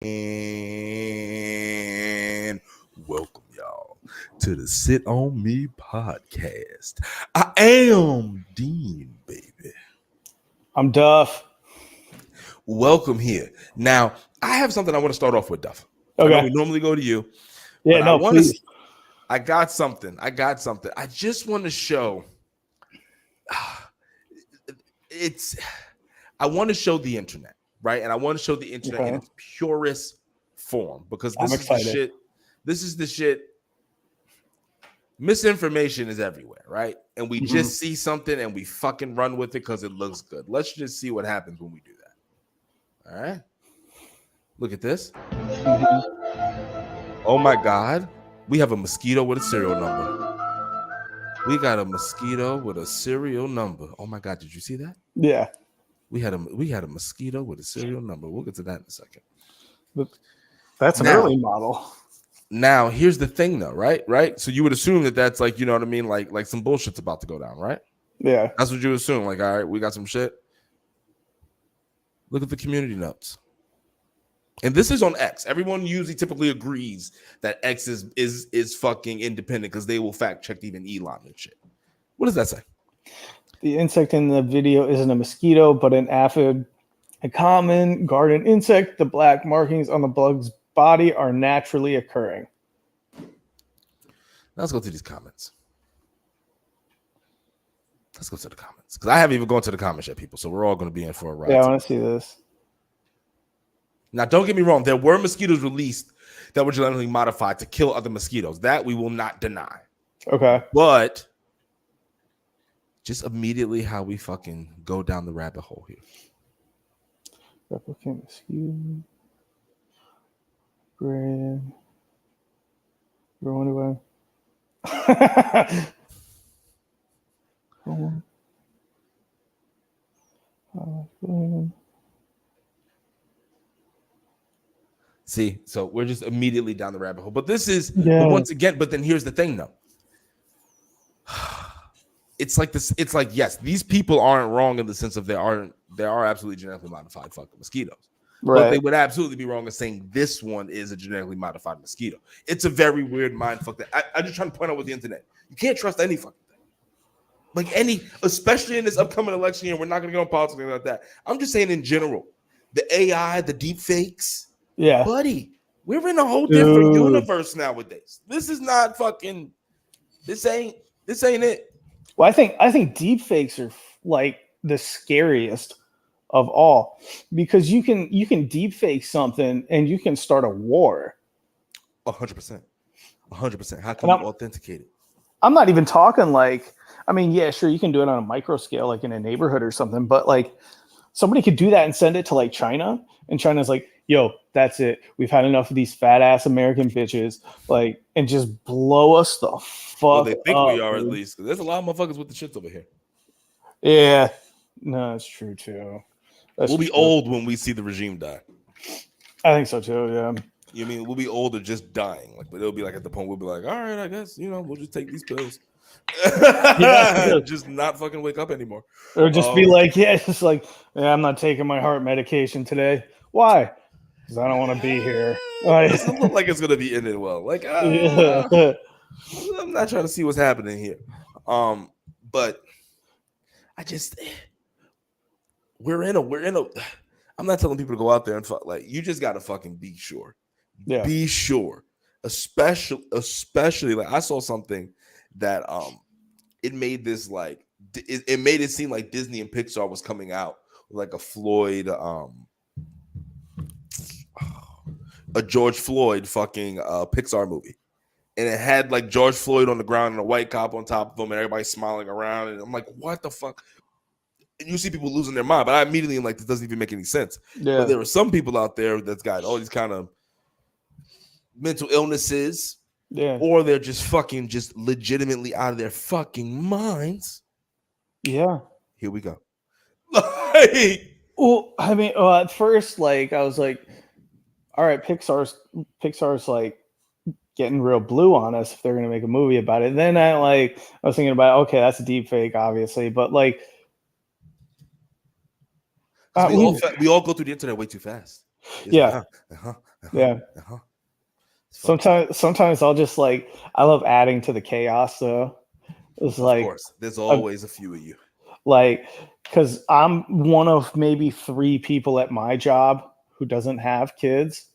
And welcome y'all to the Sit On Me podcast. I am Dean, baby. I'm Duff. Welcome here. Now, I have something I want to start off with, Duff. Okay. I know we normally go to you. Yeah, no, please. I got something. I just want to show. I want to show the internet, right? And I want to show the internet in its purest form because this is the shit. This is the shit. Misinformation is everywhere, right? And we just see something and we fucking run with it because it looks good. Let's just see what happens when we do that. All right. Look at this. Oh my God. We have a mosquito with a serial number. We got a mosquito with a serial number. Oh my God. Did you see that? Yeah. We had a mosquito with a serial number. We'll get to that in a second. That's an early model. Now, here's the thing, though, right? So you would assume that that's like, you know what I mean? Like some bullshit's about to go down, right? Yeah. That's what you assume. Like, all right, we got some shit. Look at the community notes. And this is on X. Everyone usually typically agrees that X is fucking independent because they will fact check even Elon and shit. What does that say? The insect in the video isn't a mosquito, but an aphid, a common garden insect. The black markings on the bug's body are naturally occurring. Now let's go to these comments. Let's go to the comments because I haven't even gone to the comments yet, people. So we're all going to be in for a ride. Yeah, I want to see this. Now, don't get me wrong. There were mosquitoes released that were genetically modified to kill other mosquitoes. That we will not deny. Okay. But just immediately how we fucking go down the rabbit hole here. Replicant mosquito. Great. Everyone See, so we're just immediately down the rabbit hole. But this is once again, but then here's the thing though. It's like this, it's like, yes, these people aren't wrong in the sense of they are absolutely genetically modified fucking mosquitoes. Right. But they would absolutely be wrong in saying this one is a genetically modified mosquito. It's a very weird mind fuck that I'm just trying to point out with the internet. You can't trust any fucking thing. Like especially in this upcoming election year, we're not gonna get on politics like that. I'm just saying in general, the AI, the deep fakes. Yeah, buddy, we're in a whole different universe nowadays. This is not fucking. This ain't it. Well, I think deep fakes are like the scariest of all because you can deep fake something and you can start a war. 100%. How can you authenticate it? I'm not even talking like. I mean, yeah, sure, you can do it on a micro scale, like in a neighborhood or something. But like, somebody could do that and send it to like China, and China's like, yo, that's it. We've had enough of these fat ass American bitches, like, and just blow us the fuck well, they think up, we are, dude. At least. There's a lot of motherfuckers with the shits over here. Yeah. No, that's true, too. We'll be old when we see the regime die. I think so, too, yeah. You mean we'll be old or just dying? Like, but it'll be like at the point we'll be like, all right, I guess, we'll just take these pills. Just not fucking wake up anymore. Or just be like, I'm not taking my heart medication today. Why? Because I don't want to be here. It doesn't look like it's gonna be ended well. Like, I'm not trying to see what's happening here. But I just we're in a. I'm not telling people to go out there and fuck. Like, you just gotta fucking be sure. Yeah. Be sure, especially like I saw something that it made this like it made it seem like Disney and Pixar was coming out with like a George Floyd fucking Pixar movie, and it had like George Floyd on the ground and a white cop on top of him, and everybody smiling around, and I'm like, what the fuck? And you see people losing their mind, but I immediately am like, this doesn't even make any sense. Yeah. But there are some people out there that's got all these kind of mental illnesses. Yeah. Or they're just fucking just legitimately out of their fucking minds. Yeah. Here we go. Well, I mean, at first, like, I was like, all right, Pixar's like getting real blue on us if they're going to make a movie about it. Then I was thinking about, okay, that's a deep fake, obviously. But like, we all go through the internet way too fast. Yeah. Yeah. Sometimes I'll just like, I love adding to the chaos though. It's Of like, course, there's always a few of you. Like, because I'm one of maybe 3 people at my job who doesn't have kids.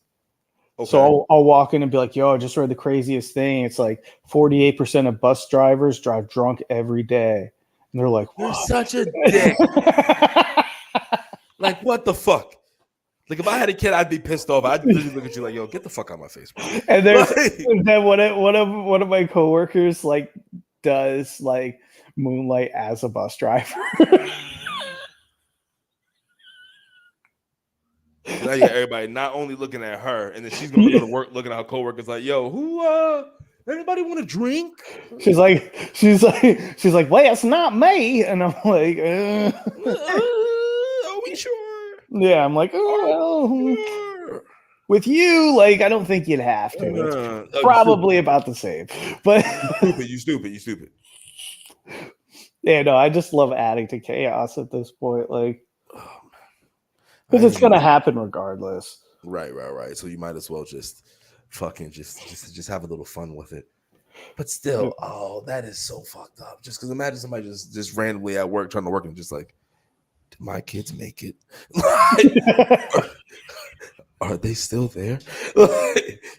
Okay. So I'll walk in and be like, yo, I just read the craziest thing. It's like 48% of bus drivers drive drunk every day. And they're like, you're such a dick. Like, what the fuck? Like, if I had a kid, I'd be pissed off. I'd literally look at you like, yo, get the fuck out of my face, bro. And then one of my coworkers like does like moonlight as a bus driver. So now you got everybody not only looking at her, and then she's gonna go to work looking at her coworkers like, yo, who anybody want a drink? She's like, wait, it's not me. And I'm like, are we sure? Yeah, I'm like, well, with you, like, I don't think you'd have to. It's probably about the same. But you stupid. Yeah, no, I just love adding to chaos at this point, like, because it's gonna happen regardless. Right. So you might as well just fucking just have a little fun with it. But still, that is so fucked up. Just because imagine somebody just randomly at work trying to work and just like, did my kids make it? Are they still there?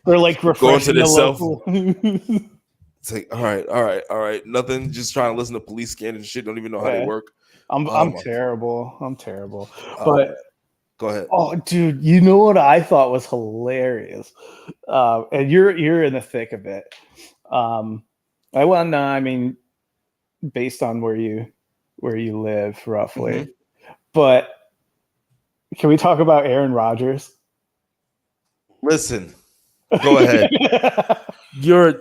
They're like going to their cell phone. It's like, all right. Nothing. Just trying to listen to police scanners and shit. Don't even know how they work. I'm terrible. But go ahead. Oh, dude, you know what I thought was hilarious, and you're in the thick of it. I mean, based on where you live, roughly. Mm-hmm. But can we talk about Aaron Rodgers? Listen, go ahead. You're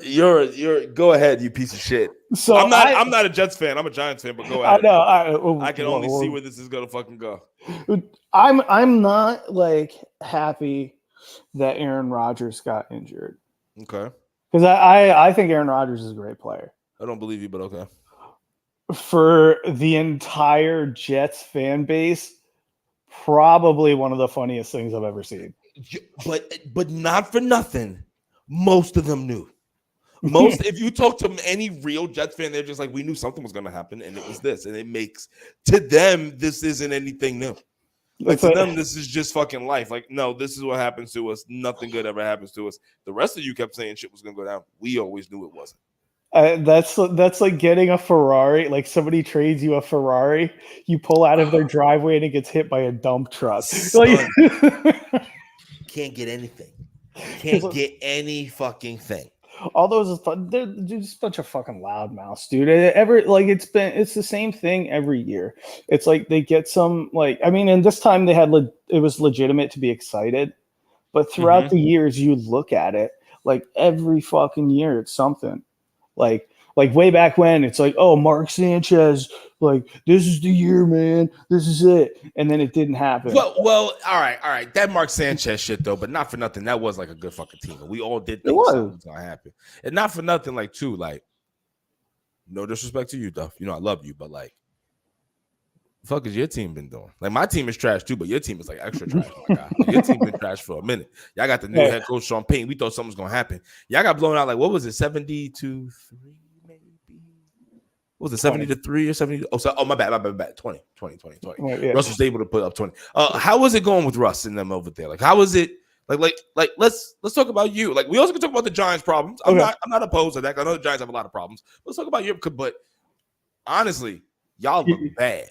go ahead, you piece of shit. So I'm not a Jets fan. I'm a Giants fan, but go ahead. I know. I can only see where this is gonna fucking go. I'm not like happy that Aaron Rodgers got injured. Okay. Because I think Aaron Rodgers is a great player. I don't believe you, but okay. For the entire Jets fan base, probably one of the funniest things I've ever seen. But not for nothing. Most of them knew. If you talk to any real Jets fan, they're just like, we knew something was going to happen, and it was this. And it makes, to them, this isn't anything new. Like, to them, this is just fucking life. Like, no, this is what happens to us. Nothing good ever happens to us. The rest of you kept saying shit was going to go down. We always knew it wasn't. That's like getting a Ferrari. Like, somebody trades you a Ferrari, you pull out of their driveway, and it gets hit by a dump truck. Like, can't get anything. Can't get any fucking thing. All those, they're just a bunch of fucking loudmouths, dude. It's the same thing every year. It's like they get some, like, I mean, and this time they had it was legitimate to be excited, but throughout the years, you look at it, like every fucking year, it's something. Like way back when, it's like, oh, Mark Sanchez, like, this is the year, man. This is it. And then it didn't happen. Well, all right. That Mark Sanchez shit, though, but not for nothing. That was like a good fucking team. We all did think something was going to happen. And not for nothing, like, too, like, no disrespect to you, Duff. You know, I love you, but, like, the fuck has your team been doing? Like, my team is trash, too, but your team is, like, extra trash. My God. Like, your team been trash for a minute. Y'all got the new head coach, Sean Payton. We thought something was going to happen. Y'all got blown out, like, what was it, 70-3? What was it, 70-3 or 70? Oh, my bad. 20. Yeah. Russ was able to put up 20. How was it going with Russ and them over there? Like, how was it? Like, let's talk about you. Like, we also can talk about the Giants' problems. I'm not opposed to that. I know the Giants have a lot of problems. Let's talk about you. But honestly, y'all look bad.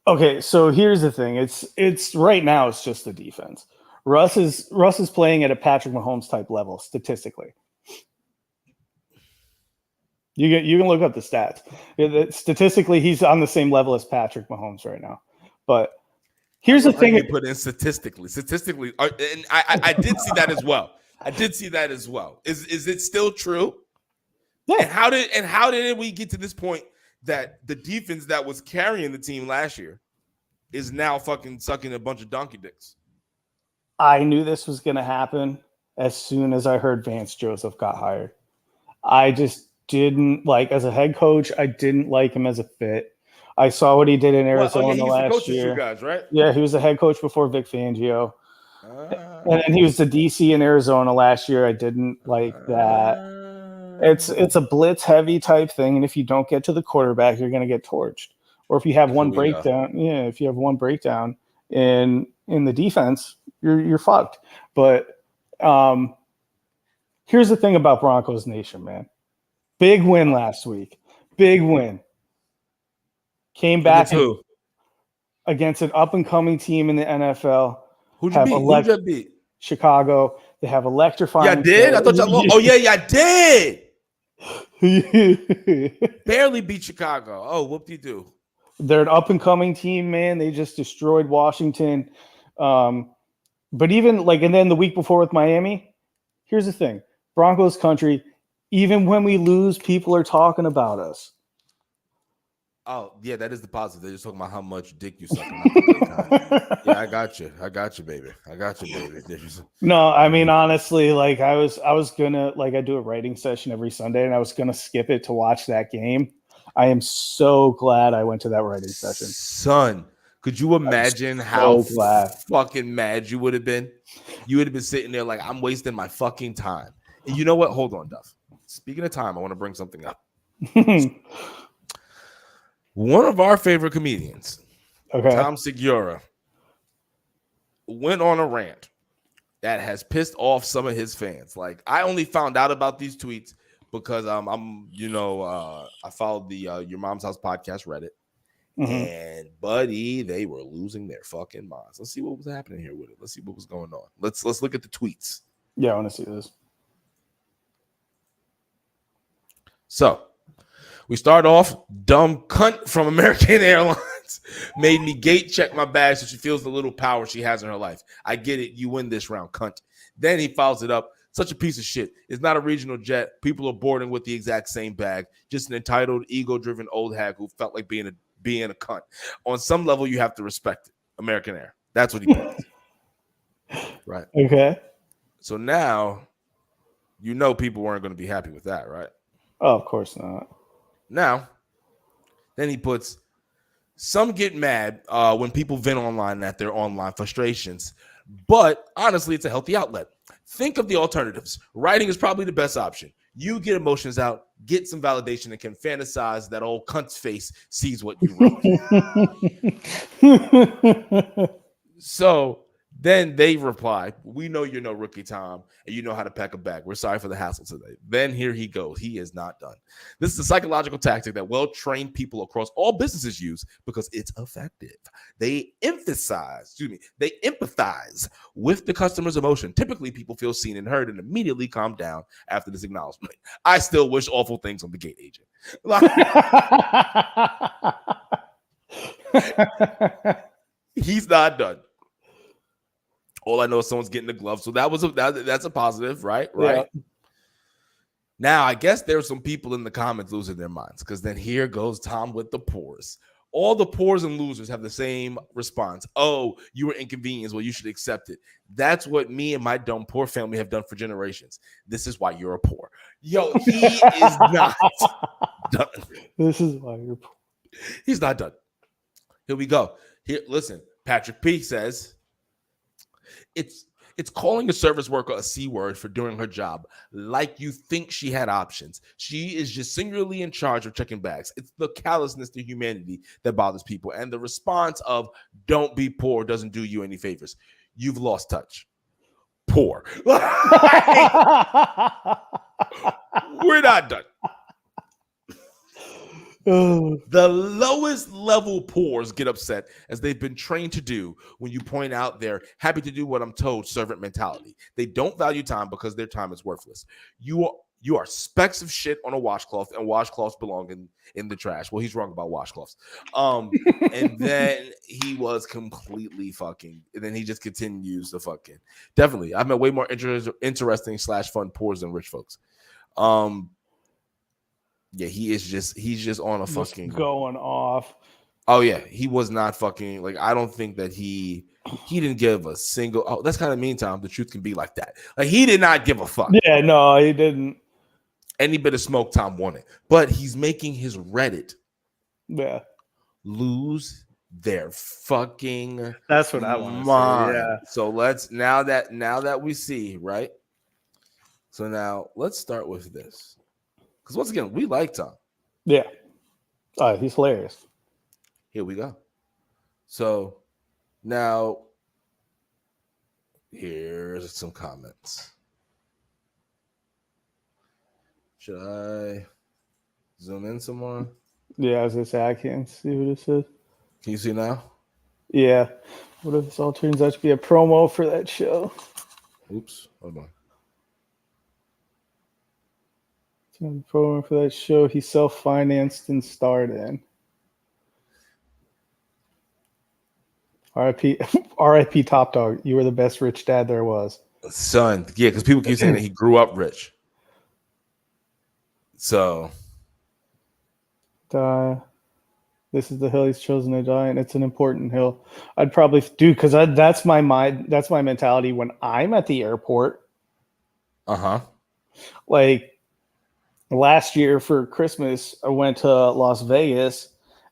Okay, so here's the thing. It's right now. It's just the defense. Russ is playing at a Patrick Mahomes type level statistically. You can look up the stats. Statistically, he's on the same level as Patrick Mahomes right now. But here's the thing: you put in statistically, and I did see that as well. Is it still true? Yeah. And how did we get to this point that the defense that was carrying the team last year is now fucking sucking a bunch of donkey dicks? I knew this was going to happen as soon as I heard Vance Joseph got hired. I just didn't like, as a head coach, I didn't like him as a fit. I saw what he did in Arizona last year. You guys, right? Yeah, he was the head coach before Vic Fangio. And then he was to DC and Arizona last year. I didn't like that. It's a blitz heavy type thing, and if you don't get to the quarterback, you're going to get torched. Or if you have one breakdown, if you have one breakdown in the defense, you're fucked. But here's the thing about Broncos Nation, man. Big win last week. Big win. Came back against an up and coming team in the NFL. Who'd you beat? Chicago. They have electrifying. Yeah, I did. I thought y'all. Oh yeah, I did. Barely beat Chicago. Oh, whoop-de-doo. They're an up-and-coming team, man. They just destroyed Washington. But even and then the week before with Miami, here's the thing. Broncos country, even when we lose, people are talking about us. Oh, yeah, that is the positive. They're just talking about how much dick you suck. Yeah, I got you. I got you, baby. No, I mean, honestly, I was gonna I do a writing session every Sunday, and I was gonna skip it to watch that game. I am so glad I went to that writing session. Son, could you imagine how fucking mad you would have been? You would have been sitting there I'm wasting my fucking time. And you know what? Hold on, Duff. Speaking of time, I want to bring something up. One of our favorite comedians, Tom Segura, went on a rant that has pissed off some of his fans. I only found out about these tweets because I followed the Your Mom's House podcast Reddit, and buddy, they were losing their fucking minds. Let's see what was happening here with it. Let's see what was going on. Let's look at the tweets. Yeah, I want to see this. So we start off, dumb cunt from American Airlines made me gate check my bag so she feels the little power she has in her life. I get it. You win this round, cunt. Then he follows it up. Such a piece of shit. It's not a regional jet. People are boarding with the exact same bag. Just an entitled, ego-driven old hag who felt like being a cunt. On some level, you have to respect it. American Air. That's what he put. Right. Okay. So now, people weren't going to be happy with that, right? Oh, of course not. Now, then he puts, some get mad when people vent online at their online frustrations, but honestly, it's a healthy outlet. Think of the alternatives. Writing is probably the best option. You get emotions out, get some validation, and can fantasize that old cunt's face sees what you wrote. So then they reply, we know you're no rookie, Tom, and you know how to pack a bag. We're sorry for the hassle today. Then here he goes. He is not done. This is a psychological tactic that well-trained people across all businesses use because it's effective. They empathize with the customer's emotion. Typically, people feel seen and heard and immediately calm down after this acknowledgement. I still wish awful things on the gate agent. He's not done. All I know is someone's getting the glove. So that's a positive, right? Right. Yeah. Now, I guess there's some people in the comments losing their minds because then here goes Tom with the pores. All the pores and losers have the same response. Oh, you were inconvenienced. Well, you should accept it. That's what me and my dumb poor family have done for generations. This is why you're a poor. Yo, he is not done. This is why you're poor. He's not done. Here we go. Here, listen, Patrick P says, It's calling a service worker a C word for doing her job, like you think she had options. She is just singularly in charge of checking bags. It's the callousness to humanity that bothers people. And the response of don't be poor doesn't do you any favors. You've lost touch. Poor. We're not done. The lowest level poors get upset, as they've been trained to do, when you point out their happy to do what I'm told servant mentality. They don't value time because their time is worthless. You are specks of shit on a washcloth, and washcloths belong in the trash. Well, he's wrong about washcloths. And then he was completely fucking, and then he just continues to fucking. Definitely, I've met way more interesting / fun poors than rich folks. Yeah, he's just on a fucking going off. Oh yeah, he was not fucking I don't think that he didn't give a single. Oh, that's kind of mean, Tom. The truth can be like that. He did not give a fuck. Yeah, no, he didn't. Any bit of smoke, Tom won it. But he's making his Reddit lose their fucking That's what I want to see. Yeah. So let's now that we see, right? So now let's start with this. Because once again, we like Tom. Yeah. He's hilarious. Here we go. So now here's some comments. Should I zoom in some more? Yeah, I was gonna say I can't see what it says. Can you see now? Yeah. What if this all turns out to be a promo for that show? Oops. Hold on. It's a promo for that show he self-financed and starred in. R.I.P. Top Dog. You were the best rich dad there was. Son, yeah, because people keep saying that he grew up rich. So die. This is the hill he's chosen to die, and it's an important hill. I'd probably do because that's my mind. That's my mentality when I'm at the airport. Like last year for Christmas, I went to Las Vegas,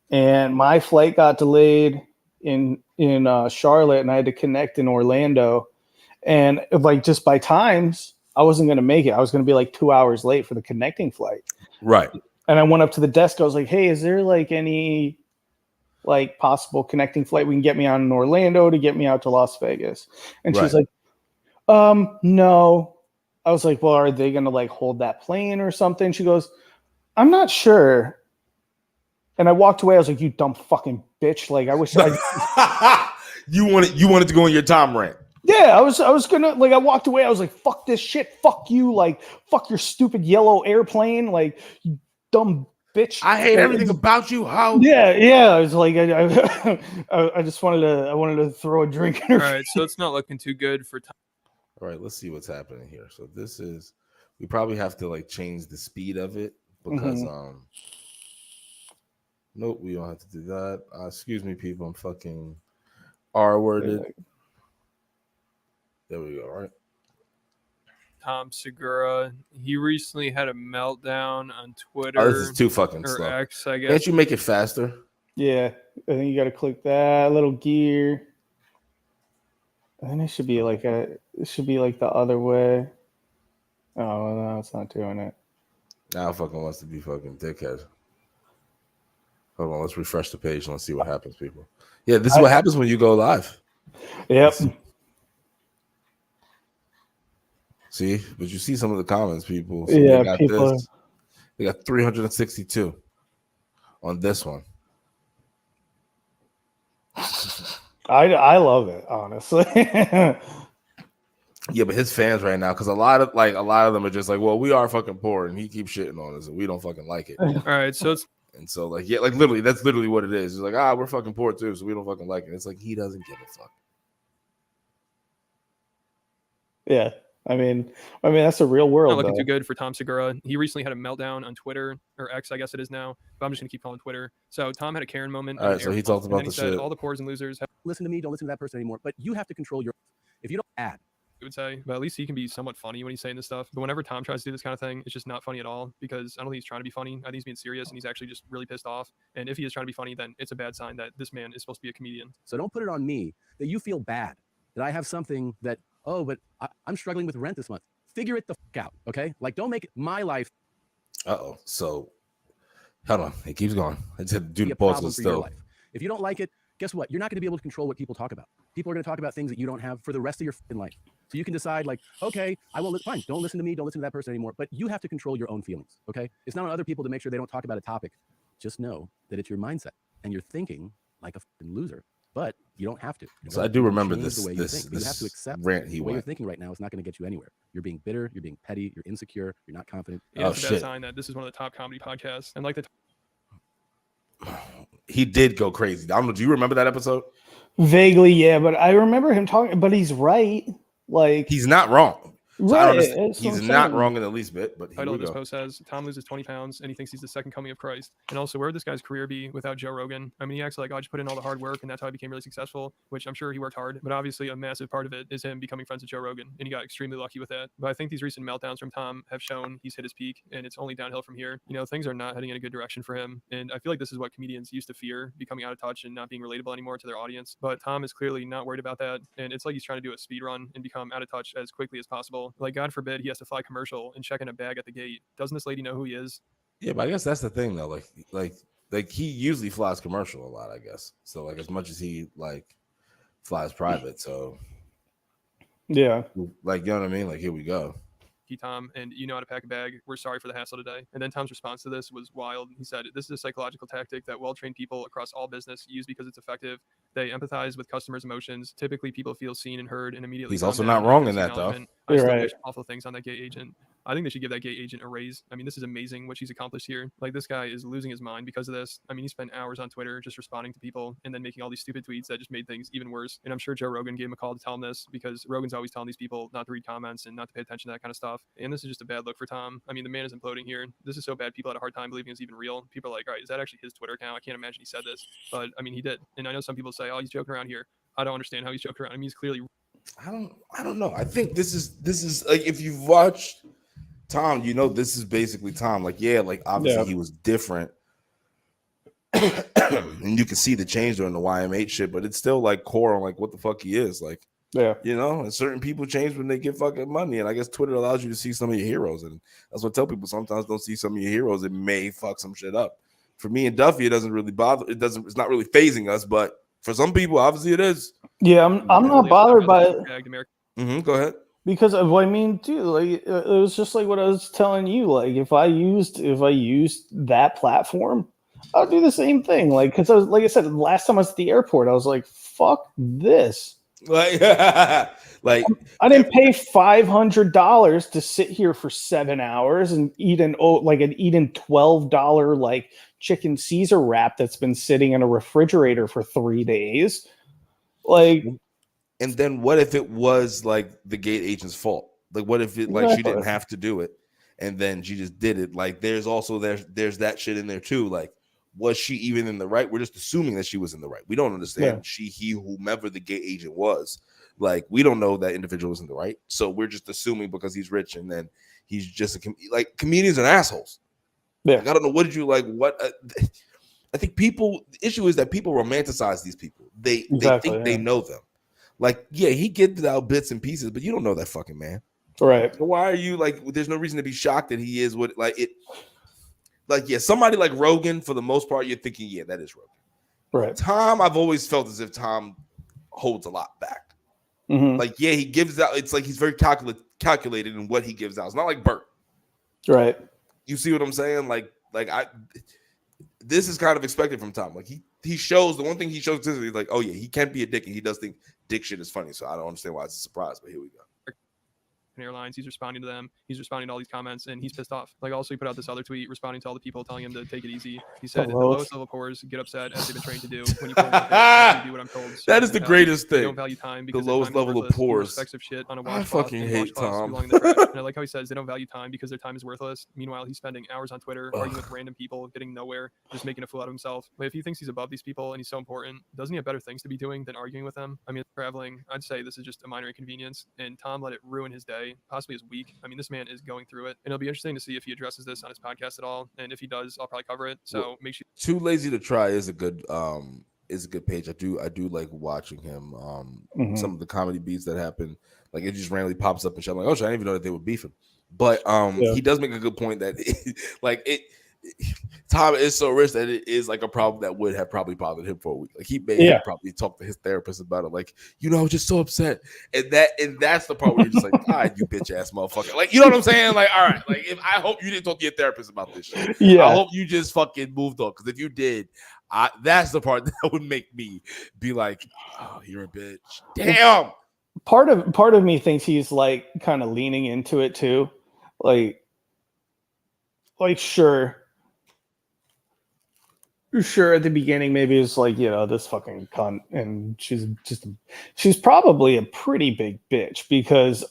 and my flight got delayed in Charlotte, and I had to connect in Orlando. And like just by times, I wasn't going to make it. I was going to be like 2 hours late for the connecting flight. Right. And I went up to the desk. I was like, hey, is there like any like possible connecting flight we can get me on in Orlando to get me out to Las Vegas? And she's like, no. I was like, well, are they going to like hold that plane or something? She goes, I'm not sure. And I walked away. I was like, you dumb fucking bitch. Like, I wish you wanted to go on your Tom rant. Yeah, I was gonna like I walked away. I was like, fuck this shit, fuck you, like fuck your stupid yellow airplane, like you dumb bitch. I hate everything about you. How? Yeah. I was like, I just wanted to throw a drink in her. All right, so it's not looking too good for Tom. All right, let's see what's happening here. So this is, we probably have to like change the speed of it because nope, we don't have to do that. Excuse me, people, I'm fucking R-worded. There we go. All right. Tom Segura, he recently had a meltdown on Twitter. Oh, this is too fucking slow. X, I guess. Can't you make it faster? Yeah, I think you got to click that little gear. I think it should be like the other way. Oh no, it's not doing it. Now fucking wants to be fucking dickhead. Hold on, let's refresh the page and let's see what happens, people. Yeah, this is what happens when you go live. Yep. See, but you see some of the comments, people. So yeah, they got 362 on this one. I love it, honestly. Yeah, but his fans right now, because a lot of them are just like, well, we are fucking poor, and he keeps shitting on us, and we don't fucking like it. All right, so it's and so like yeah, like literally, that's literally what it is. It's like we're fucking poor too, so we don't fucking like it. It's like he doesn't give a fuck. Yeah. I mean, that's a real world. Not looking too good for Tom Segura. He recently had a meltdown on Twitter, or X, I guess it is now. But I'm just gonna keep calling Twitter. So Tom had a Karen moment. All right, so he talked about the shit. All the poors and losers listen to me. Don't listen to that person anymore. But you have to control your. If you don't add, I would say, but at least he can be somewhat funny when he's saying this stuff. But whenever Tom tries to do this kind of thing, it's just not funny at all because I don't think he's trying to be funny. I think he's being serious and he's actually just really pissed off. And if he is trying to be funny, then it's a bad sign that this man is supposed to be a comedian. So don't put it on me that you feel bad that I have something that but I'm struggling with rent this month. Figure it the fuck out, okay? Like, don't make my life. So, hold on. It keeps going. I just had to do the pauses still. If you don't like it, guess what? You're not going to be able to control what people talk about. People are going to talk about things that you don't have for the rest of your life. So you can decide, like, okay, I won't. Fine, don't listen to me. Don't listen to that person anymore. But you have to control your own feelings, okay? It's not on other people to make sure they don't talk about a topic. Just know that it's your mindset, and you're thinking like a fucking loser. But you don't have to. So I do remember this you have to accept rant the way you're thinking right now is not going to get you anywhere. You're being bitter, you're being petty, you're insecure, you're not confident. Yeah, it's a bad sign that this is one of the top comedy podcasts. And like he did go crazy. I don't know. Do you remember that episode? Vaguely, yeah, but I remember him talking. But he's right. Like he's not wrong. So I don't Right. understand. He's not wrong in the least bit, but here Title we of this go. post says Tom loses 20 pounds and he thinks he's the second coming of Christ. And also, where would this guy's career be without Joe Rogan? I mean, he acts like, oh, I just put in all the hard work and that's how I became really successful, which I'm sure he worked hard. But obviously, a massive part of it is him becoming friends with Joe Rogan, and he got extremely lucky with that. But I think these recent meltdowns from Tom have shown he's hit his peak, and it's only downhill from here. You know, things are not heading in a good direction for him, and I feel like this is what comedians used to fear, becoming out of touch and not being relatable anymore to their audience. But Tom is clearly not worried about that, and it's like he's trying to do a speed run and become out of touch as quickly as possible. Like, God forbid he has to fly commercial and check in a bag at the gate. Doesn't this lady know who he is? Yeah, but I guess that's the thing though. Like he usually flies commercial a lot, I guess. So like as much as he like flies private, so Yeah. like, you know what I mean? Like, here we go. Tom, and you know how to pack a bag. We're sorry for the hassle today. And then Tom's response to this was wild. He said, this is a psychological tactic that well-trained people across all business use because it's effective. They empathize with customers' emotions. Typically, people feel seen and heard and immediately. He's also not wrong in that, though. I still wish awful things on that gay agent. I think they should give that gay agent a raise. I mean, this is amazing what she's accomplished here. Like, this guy is losing his mind because of this. I mean, he spent hours on Twitter just responding to people and then making all these stupid tweets that just made things even worse. And I'm sure Joe Rogan gave him a call to tell him this, because Rogan's always telling these people not to read comments and not to pay attention to that kind of stuff. And this is just a bad look for Tom. I mean, the man is imploding here. This is so bad, people had a hard time believing it's even real. People are like, all right, is that actually his Twitter account? I can't imagine he said this. But, I mean, he did. And I know some people say, oh, he's joking around here. I don't understand how he's joking around. I mean, he's clearly... I don't know. I think this is like, if you've watched Tom, you know, this is basically Tom. Like, yeah, like obviously he was different, and you can see the change during the YM8 shit, but it's still like core on like what the fuck he is. Like, yeah, you know, and certain people change when they get fucking money, and I guess Twitter allows you to see some of your heroes, and that's what I tell people. Sometimes don't see some of your heroes; it may fuck some shit up. For me and Duffy, it doesn't really bother. It's not really phasing us, but for some people, obviously, it is. Yeah, I'm not bothered by it. Go ahead. Because of what I mean, too, like it was just like what I was telling you. Like if I used that platform, I'll do the same thing. Like, because I was, like I said, the last time I was at the airport, I was like, "Fuck this!" Like, like I didn't pay $500 to sit here for 7 hours and eat an $12 like chicken Caesar wrap that's been sitting in a refrigerator for 3 days. Like, and then what if it was like the gate agent's fault? Like, what if it like she didn't have to do it, and then she just did it? Like, there's also there's that shit in there too. Like, was she even in the right? We're just assuming that she was in the right. We don't understand whomever the gate agent was. Like, we don't know that individual was in the right. So we're just assuming because he's rich and then he's just like comedians and assholes. Yeah, like, I don't know. What did you like? What? I think the issue is that people romanticize these people. They think they know them. Like, yeah, he gets out bits and pieces, but you don't know that fucking man. Right. So why are you like, there's no reason to be shocked that he is what, like, it, like, yeah, somebody like Rogan, for the most part, you're thinking, yeah, that is Rogan. Right. Tom, I've always felt as if Tom holds a lot back. Mm-hmm. Like, yeah, he gives out, it's like he's very calculated in what he gives out. It's not like Bert. Right. You see what I'm saying? This is kind of expected from Tom. Like, he shows, the one thing he shows consistently is like, oh yeah, he can be a dick, and he does think dick shit is funny. So I don't understand why it's a surprise, but here we go. Airlines, he's responding to them, he's responding to all these comments, and he's pissed off. Like, also he put out this other tweet responding to all the people telling him to take it easy. He said, the lowest level poors get upset as they've been trained to do. When you do what I'm told. So that is the greatest thing. They don't value time because the lowest level of poors. Shit on a I fucking hate Tom. And I like how he says they don't value time because their time is worthless. Meanwhile, he's spending hours on Twitter arguing with random people, getting nowhere, just making a fool out of himself. Like, if he thinks he's above these people and he's so important, doesn't he have better things to be doing than arguing with them? I mean, traveling, I'd say this is just a minor inconvenience, and Tom let it ruin his day, possibly his week. I mean, this man is going through it, and it'll be interesting to see if he addresses this on his podcast at all. And if he does, I'll probably cover it. So make sure. Too Lazy to Try is a good page. I do like watching him. Some of the comedy beats that happen, like it just randomly pops up and shit. I'm like, oh shit, I didn't even know that they were beefing. But he does make a good point that Tom is so rich that it is like a problem that would have probably bothered him for a week. Like, he may have probably talked to his therapist about it. Like, you know, I was just so upset. And that's the part where you're just like, all right, you bitch ass motherfucker. Like, you know what I'm saying? Like, all right, like, I hope you didn't talk to your therapist about this shit. Yeah. I hope you just fucking moved on. Because if you did, that's the part that would make me be like, oh, you're a bitch. Damn. Part of me thinks he's like kind of leaning into it too. Like sure, at the beginning, maybe it's like, you know, this fucking cunt, and she's probably a pretty big bitch because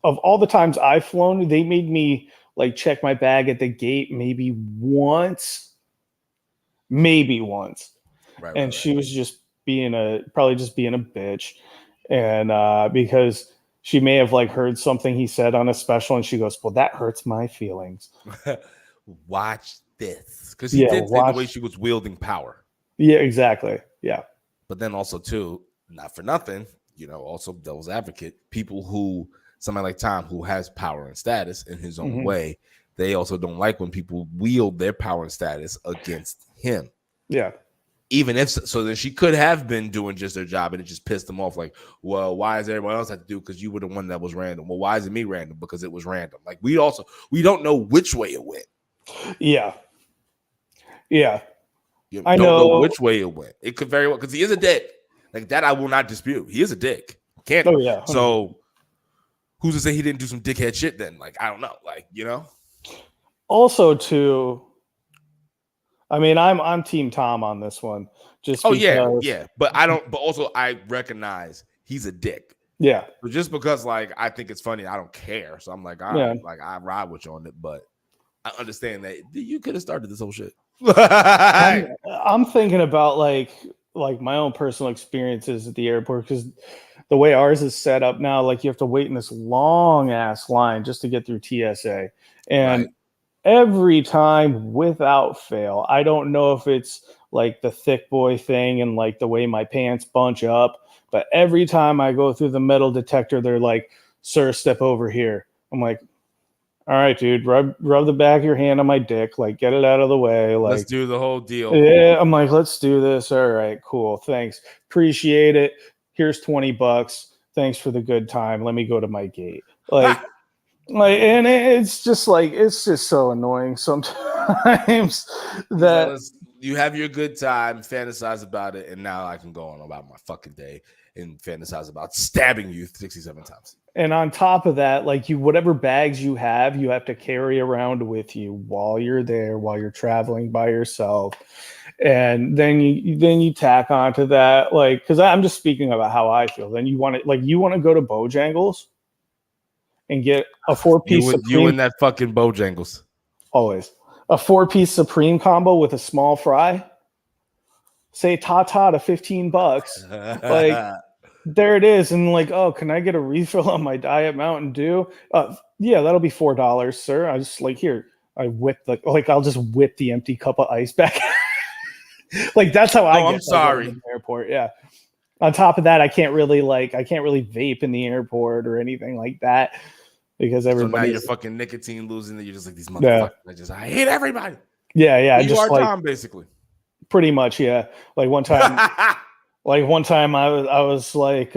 of all the times I've flown, they made me like check my bag at the gate maybe once. Right, And she was just probably just being a bitch. And because she may have like heard something he said on a special, and she goes, well, that hurts my feelings. Watch this. Because he did say the way she was wielding power. Yeah, exactly. Yeah. But then also too, not for nothing, also devil's advocate, people who, somebody like Tom, who has power and status in his own way, they also don't like when people wield their power and status against him. Yeah. Even if so, then she could have been doing just her job, and it just pissed them off. Like, well, why is everyone else have to do? Because you were the one that was random. Well, why is it me random? Because it was random. Like we don't know which way it went. Yeah. Yeah. You don't know which way it went. It could very well, because he is a dick. Like that, I will not dispute. He is a dick. Can't. Oh yeah. 100%. So who's to say he didn't do some dickhead shit then? Like I don't know. Like Also, too. I mean, I'm Team Tom on this one. Just yeah. But I don't. But also, I recognize he's a dick. Yeah. But just because like I think it's funny, I don't care. So I'm like, all right, like I ride with you on it. But I understand that you could have started this whole shit. I'm thinking about like my own personal experiences at the airport, because the way ours is set up now, like you have to wait in this long ass line just to get through TSA, and every time without fail, I don't know if it's like the thick boy thing and like the way my pants bunch up, but every time I go through the metal detector, they're like, sir, step over here. I'm like, all right, dude, rub the back of your hand on my dick, like get it out of the way. Like, let's do the whole deal. Yeah, I'm like, let's do this. All right, cool. Thanks. Appreciate it. Here's $20. Thanks for the good time. Let me go to my gate. And it's just so annoying sometimes that you have your good time, fantasize about it, and now I can go on about my fucking day and fantasize about stabbing you 67 times. And on top of that, like whatever bags you have to carry around with you while you're there, while you're traveling by yourself. And then you tack onto that, like, because I'm just speaking about how I feel. Then you want to go to Bojangles and get a 4-piece Supreme. You and that fucking Bojangles. Always. A 4-piece Supreme combo with a small fry. Say ta-ta to $15. Like, there it is. And like, oh, can I get a refill on my Diet Mountain Dew? Yeah, that'll be $4, sir. I just like, here, I'll just whip the empty cup of ice back. Like, that's how I get. I'm sorry. In the airport. Yeah. On top of that, I can't really vape in the airport or anything like that, because everybody. So now you're fucking nicotine losing. You're just like, these motherfuckers. I hate everybody. Yeah. You are Tom, basically. Pretty much, yeah. Like one time, I was like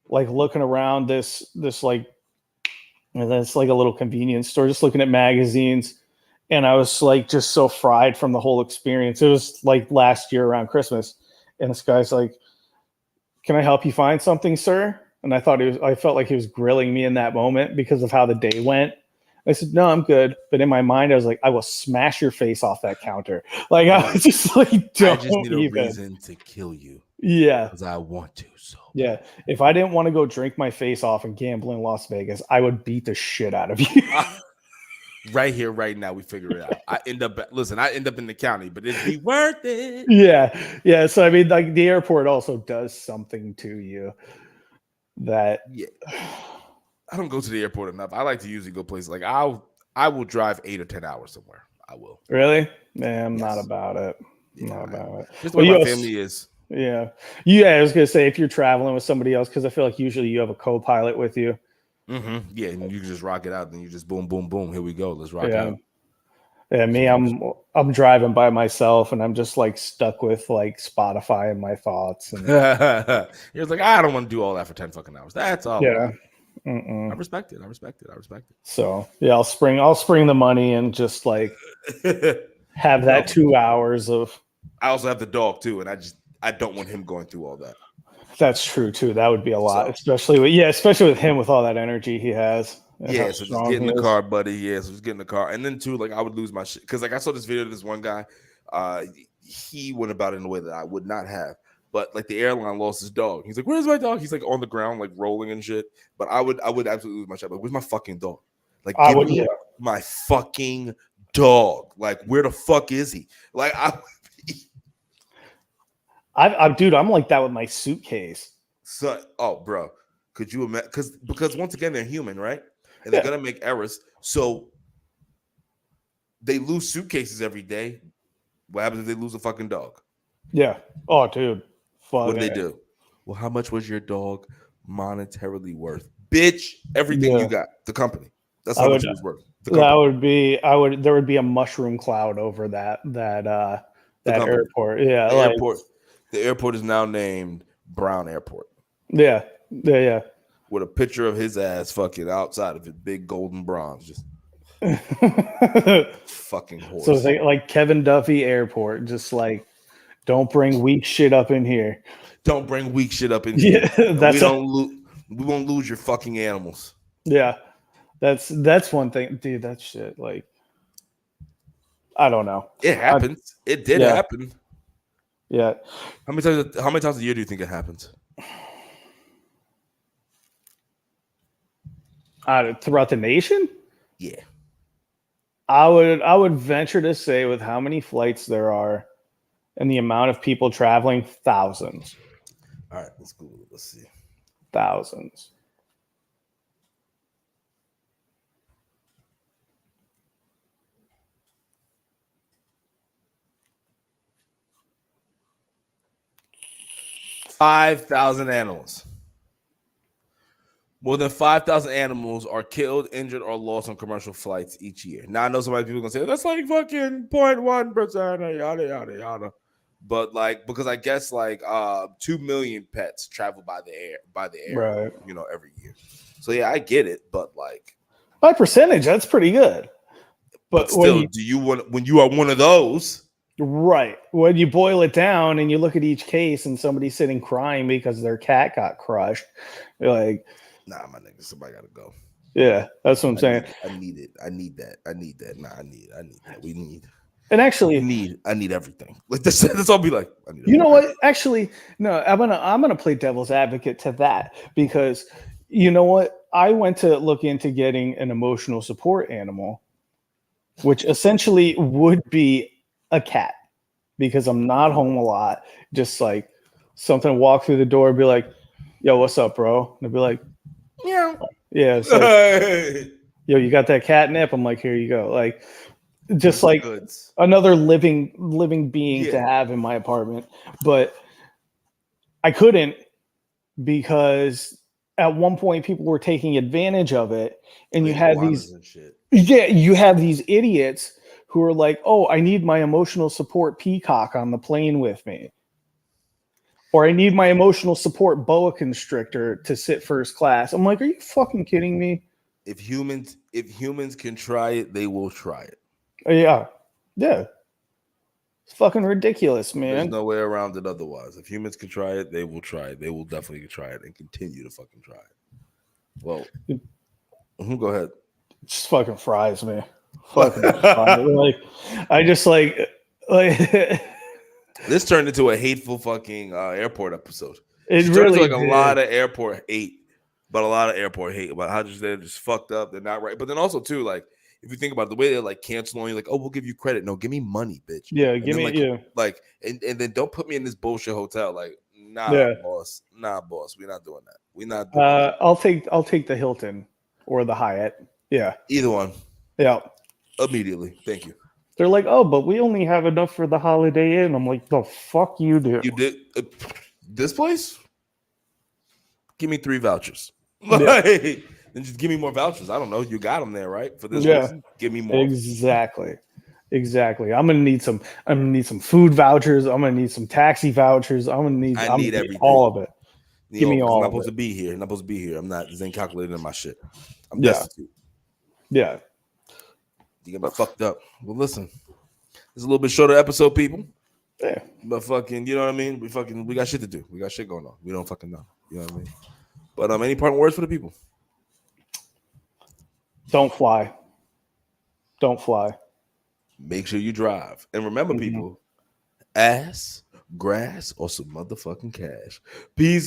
looking around this like, it's like a little convenience store, just looking at magazines, and I was like just so fried from the whole experience. It was like last year around Christmas, and this guy's like, "Can I help you find something, sir?" And I felt like he was grilling me in that moment because of how the day went. I said, "No, I'm good." But in my mind, I was like, "I will smash your face off that counter." Like, I was just like, I just need a reason to kill you. Yeah. Because I want to. So yeah. If I didn't want to go drink my face off and gamble in Las Vegas, I would beat the shit out of you. Right here, right now, we figure it out. I end up in the county, but it'd be worth it. Yeah. Yeah. So I mean, like, the airport also does something to you that I don't go to the airport enough. I like to usually go places like I will drive 8 or 10 hours somewhere. I will. Really? Yeah, I'm not about it. Not about it. Just the way my family is. Yeah. Yeah, I was gonna say, if you're traveling with somebody else, because I feel like usually you have a co-pilot with you. Mm-hmm. Yeah, and you can just rock it out. Then you just boom, boom, boom. Here we go. Let's rock it out. Yeah, me, I'm driving by myself, and I'm just like stuck with like Spotify and my thoughts. And you're like, I don't want to do all that for 10 fucking hours. That's all. Yeah. I respect it. So yeah, I'll spring the money and just like have that 2 hours of. I also have the dog too, and I don't want him going through all that. That's true too. That would be a lot, especially with him, with all that energy he has. Yeah, so just get in the car, buddy. Yeah, so just get in the car, and then too, like, I would lose my shit because, like, I saw this video of this one guy. He went about it in a way that I would not have. but like the airline lost his dog. He's like, "Where's my dog?" He's like on the ground, like rolling and shit. But I would absolutely lose my shit. Like, where's my fucking dog? Like, I give would, me my fucking dog. Like, where the fuck is he? Like, dude, I'm like that with my suitcase. So, bro, could you imagine? Because once again, they're human, right? And they're gonna make errors. So they lose suitcases every day. What happens if they lose a fucking dog? Yeah. Oh, dude. Fuck What do they do? Well, how much was your dog monetarily worth? Bitch, everything you got. The company. That's how much it was worth. There would be a mushroom cloud over that airport. Yeah. The airport is now named Brown Airport. Yeah. Yeah. With a picture of his ass fucking outside of it, big golden bronze, just fucking horse. So it's like Kevin Duffy Airport, just like, don't bring weak shit up in here. Don't bring weak shit up in here. Yeah, we won't lose your fucking animals. Yeah, that's one thing, dude. That shit, like, I don't know. It happens. It did happen. Yeah. How many times a year do you think it happens? Throughout the nation? Yeah. I would venture to say, with how many flights there are and the amount of people traveling, thousands. All right, let's go. Let's see. Thousands. $5,000 animals. More than 5,000 animals are killed, injured, or lost on commercial flights each year. Now I know some people are gonna say that's like fucking 0.1%, yada yada yada. But like, because I guess like 2 million pets travel by the air, right? You know, every year. So yeah, I get it, but like by percentage, that's pretty good. But still, do you want when you are one of those? Right. When you boil it down and you look at each case and somebody's sitting crying because their cat got crushed, you're like, nah, my nigga, somebody gotta go. Yeah, that's what I'm saying. I need it. I need that. Nah, I need that. We need. And actually, I need everything. Like that's all. Be like, I need. You know what? Actually, no. I'm gonna play devil's advocate to that, because you know what? I went to look into getting an emotional support animal, which essentially would be a cat, because I'm not home a lot. Just like something, walk through the door, be like, "Yo, what's up, bro?" And I'd be like, "Yeah, yeah." It's like, "Yo, you got that catnip?" I'm like, "Here you go." Like, just like another living being to have in my apartment. But I couldn't, because at one point people were taking advantage of it, and you had these you have these idiots who are like, "Oh, I need my emotional support peacock on the plane with me," or "I need my emotional support boa constrictor to sit first class." I'm like, "Are you fucking kidding me?" If humans can try it, they will try it. Yeah. It's fucking ridiculous, man. There's no way around it otherwise. If humans can try it, they will try it. They will definitely try it and continue to fucking try it. Well, go ahead. It just fucking fries me. Fucking fries. Like, I just like this turned into a hateful fucking airport episode. It really turned into like a lot of airport hate, about how they're just fucked up. They're not right. But then also too, like, if you think about it, the way they're like canceling, like, "Oh, we'll give you credit." No, give me money, bitch. Yeah, and give me and then don't put me in this bullshit hotel. Like, boss. Nah, boss. We're not doing that. We're not doing that. I'll take the Hilton or the Hyatt. Yeah. Either one. Yeah. Immediately. Thank you. They're like, "Oh, but we only have enough for the Holiday Inn." I'm like, "The fuck you do? You did this place? Give me 3 vouchers." Then just give me more vouchers. I don't know. You got them there, right? For this reason, give me more. Exactly. I'm gonna need some food vouchers. I'm gonna need some taxi vouchers. I need everything. All of it. Give me all. I'm not supposed to be here. I'm not supposed to be here. I'm not. This ain't calculated in my shit. I'm destitute. Yeah. You get me fucked up. Well, listen. It's a little bit shorter episode, people. Yeah. But fucking, you know what I mean? We got shit to do. We got shit going on. We don't fucking know. You know what I mean? But any parting words for the people? Don't fly. Don't fly. Make sure you drive. And remember, people, ass grass, or some motherfucking cash. Peace.